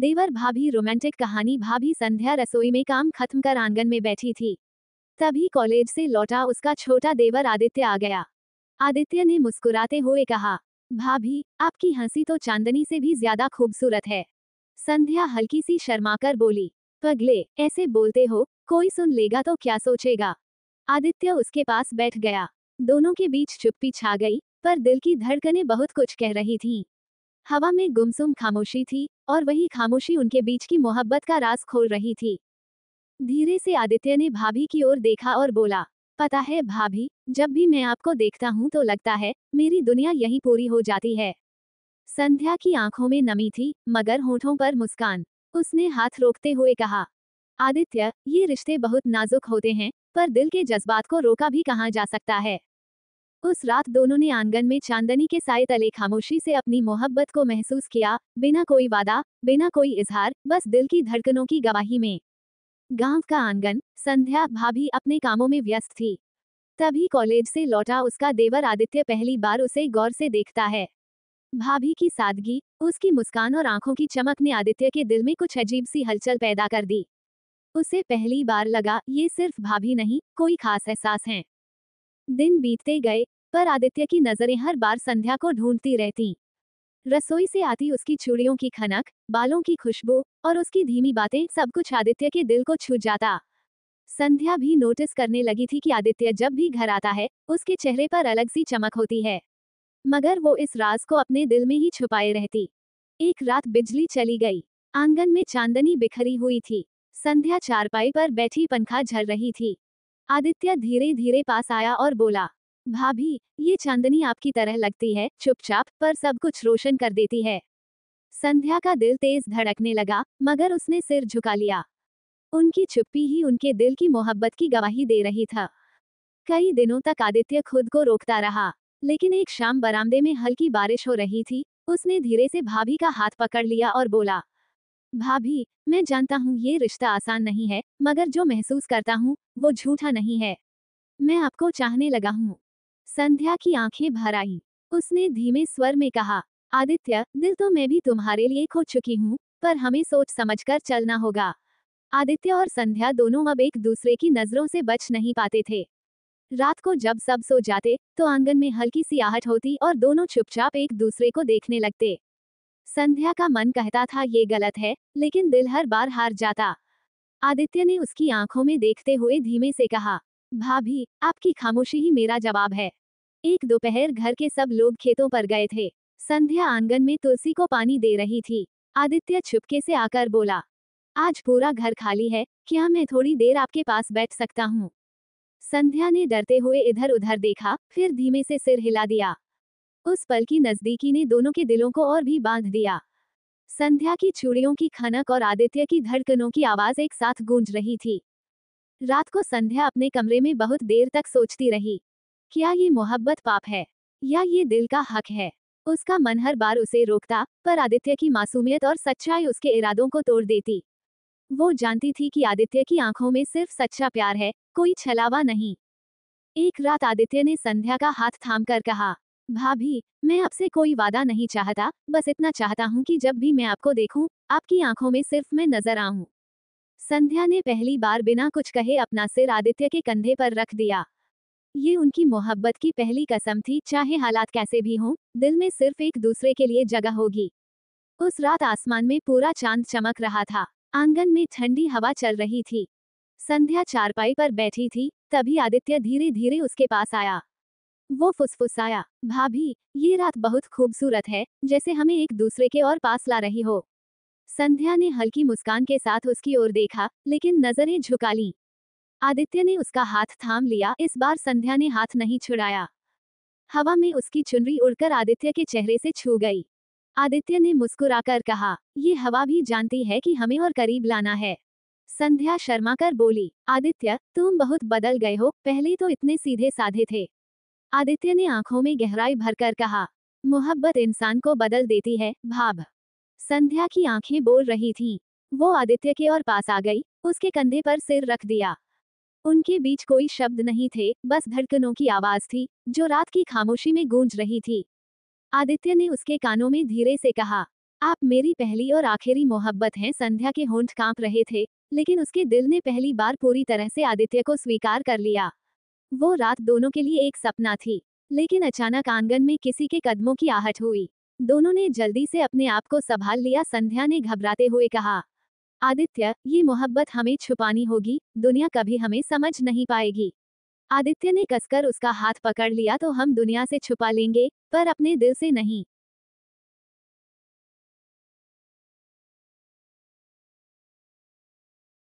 देवर भाभी रोमांटिक कहानी। भाभी संध्या रसोई में काम खत्म कर आंगन में बैठी थी। तभी कॉलेज से लौटा उसका छोटा देवर आदित्य आ गया। आदित्य ने मुस्कुराते हुए कहा, भाभी आपकी हंसी तो चांदनी से भी ज्यादा खूबसूरत है। संध्या हल्की सी शर्माकर बोली, पगले ऐसे बोलते हो, कोई सुन लेगा तो क्या सोचेगा। आदित्य उसके पास बैठ गया। दोनों के बीच चुप्पी छा गई, पर दिल की धड़कनें बहुत कुछ कह रही थीं। हवा में गुमसुम खामोशी थी, और वही खामोशी उनके बीच की मोहब्बत का राज खोल रही थी। धीरे से आदित्य ने भाभी की ओर देखा और बोला, पता है भाभी, जब भी मैं आपको देखता हूँ तो लगता है मेरी दुनिया यही पूरी हो जाती है। संध्या की आंखों में नमी थी, मगर होठों पर मुस्कान। उसने हाथ रोकते हुए कहा, आदित्य ये रिश्ते बहुत नाजुक होते हैं, पर दिल के जज्बात को रोका भी कहाँ जा सकता है। उस रात दोनों ने आंगन में चांदनी के साए तले खामोशी से अपनी मोहब्बत को महसूस किया, बिना कोई वादा, बिना कोई इजहार, बस दिल की धड़कनों की गवाही में। गांव का आंगन। संध्या भाभी अपने कामों में व्यस्त थी। तभी कॉलेज से लौटा उसका देवर आदित्य पहली बार उसे गौर से देखता है। भाभी की सादगी, उसकी मुस्कान और आंखों की चमक ने आदित्य के दिल में कुछ अजीब सी हलचल पैदा कर दी। उसे पहली बार लगा, ये सिर्फ भाभी नहीं, कोई खास एहसास है। दिन बीतते गए, पर आदित्य की नजरें हर बार संध्या को ढूंढती रहती। रसोई से आती उसकी चूड़ियों की खनक, बालों की खुशबू और उसकी धीमी बातें, सब कुछ आदित्य के दिल को छू जाता। संध्या भी नोटिस करने लगी थी कि आदित्य जब भी घर आता है, उसके चेहरे पर अलग सी चमक होती है। मगर वो इस राज को अपने दिल में ही छुपाए रहती। एक रात बिजली चली गई। आंगन में चांदनी बिखरी हुई थी। संध्या चारपाई पर बैठी पंखा झल रही थी। आदित्य धीरे धीरे पास आया और बोला, भाभी ये चांदनी आपकी तरह लगती है, चुपचाप पर सब कुछ रोशन कर देती है। संध्या का दिल तेज धड़कने लगा, मगर उसने सिर झुका लिया। उनकी चुप्पी ही उनके दिल की मोहब्बत की गवाही दे रही था। कई दिनों तक आदित्य खुद को रोकता रहा, लेकिन एक शाम बरामदे में हल्की बारिश हो रही थी। उसने धीरे से भाभी का हाथ पकड़ लिया और बोला, भाभी मैं जानता हूँ ये रिश्ता आसान नहीं है, मगर जो महसूस करता हूँ वो झूठा नहीं है। मैं आपको चाहने लगा हूँ। संध्या की आंखें भर आईं। उसने धीमे स्वर में कहा, आदित्य दिल तो मैं भी तुम्हारे लिए खो चुकी हूँ, पर हमें सोच समझकर चलना होगा। आदित्य और संध्या दोनों अब एक दूसरे की नजरों से बच नहीं पाते थे। रात को जब सब सो जाते, तो आंगन में हल्की सी आहट होती और दोनों चुपचाप एक दूसरे को देखने लगते। संध्या का मन कहता था ये गलत है, लेकिन दिल हर बार हार जाता। आदित्य ने उसकी आंखों में देखते हुए धीमे से कहा, भाभी आपकी खामोशी ही मेरा जवाब है। एक दोपहर घर के सब लोग खेतों पर गए थे। संध्या आंगन में तुलसी को पानी दे रही थी। आदित्य चुपके से आकर बोला, आज पूरा घर खाली है, क्या मैं थोड़ी देर आपके पास बैठ सकता हूँ। संध्या ने डरते हुए इधर उधर देखा, फिर धीमे से सिर हिला दिया। उस पल की नजदीकी ने दोनों के दिलों को और भी बांध दिया। संध्या की चूड़ियों की खनक और आदित्य की धड़कनों की आवाज एक साथ गूंज रही थी। रात को संध्या अपने कमरे में बहुत देर तक सोचती रही, क्या ये मोहब्बत पाप है, या ये दिल का हक है। उसका मन हर बार उसे रोकता, पर आदित्य की मासूमियत और सच्चाई उसके इरादों को तोड़ देती। वो जानती थी कि आदित्य की आंखों में सिर्फ सच्चा प्यार है, कोई छलावा नहीं। एक रात आदित्य ने संध्या का हाथ थामकर कहा, भाभी मैं आपसे कोई वादा नहीं चाहता, बस इतना चाहता हूँ कि जब भी मैं आपको देखूं, आपकी आंखों में सिर्फ मैं नजर आऊं। संध्या ने पहली बार बिना कुछ कहे अपना सिर आदित्य के कंधे पर रख दिया। ये उनकी मोहब्बत की पहली कसम थी, चाहे हालात कैसे भी हों, दिल में सिर्फ एक दूसरे के लिए जगह होगी। उस रात आसमान में पूरा चांद चमक रहा था। आंगन में ठंडी हवा चल रही थी। संध्या चारपाई पर बैठी थी, तभी आदित्य धीरे धीरे उसके पास आया। वो फुसफुसाया, भाभी ये रात बहुत खूबसूरत है, जैसे हमें एक दूसरे के और पास ला रही हो। संध्या ने हल्की मुस्कान के साथ उसकी ओर देखा, लेकिन नजरें झुका लीं। आदित्य ने उसका हाथ थाम लिया, इस बार संध्या ने हाथ नहीं छुड़ाया। हवा में उसकी चुनरी उड़कर आदित्य के चेहरे से छू गई। आदित्य ने मुस्कुराकर कहा, ये हवा भी जानती है कि हमें और करीब लाना है। संध्या शर्माकर बोली, आदित्य तुम बहुत बदल गए हो, पहले तो इतने सीधे साधे थे। आदित्य ने आंखों में गहराई भरकर कहा, मोहब्बत इंसान को बदल देती है भाभ। संध्या की आंखें बोल रही थीं। वो आदित्य के और पास आ गई, उसके कंधे पर सिर रख दिया। उनके बीच कोई शब्द नहीं थे, बस धड़कनों की आवाज थी, जो रात की खामोशी में गूंज रही थी। आदित्य ने उसके कानों में धीरे से कहा, आप मेरी पहली और आखिरी मोहब्बत हैं। संध्या के होंठ कांप रहे थे, लेकिन उसके दिल ने पहली बार पूरी तरह से आदित्य को स्वीकार कर लिया। वो रात दोनों के लिए एक सपना थी, लेकिन अचानक आंगन में किसी के कदमों की आहट हुई। दोनों ने जल्दी से अपने आप को संभाल लिया। संध्या ने घबराते हुए कहा, आदित्य, ये मोहब्बत हमें छुपानी होगी, दुनिया कभी हमें समझ नहीं पाएगी। आदित्य ने कसकर उसका हाथ पकड़ लिया, तो हम दुनिया से छुपा लेंगे, पर अपने दिल से नहीं।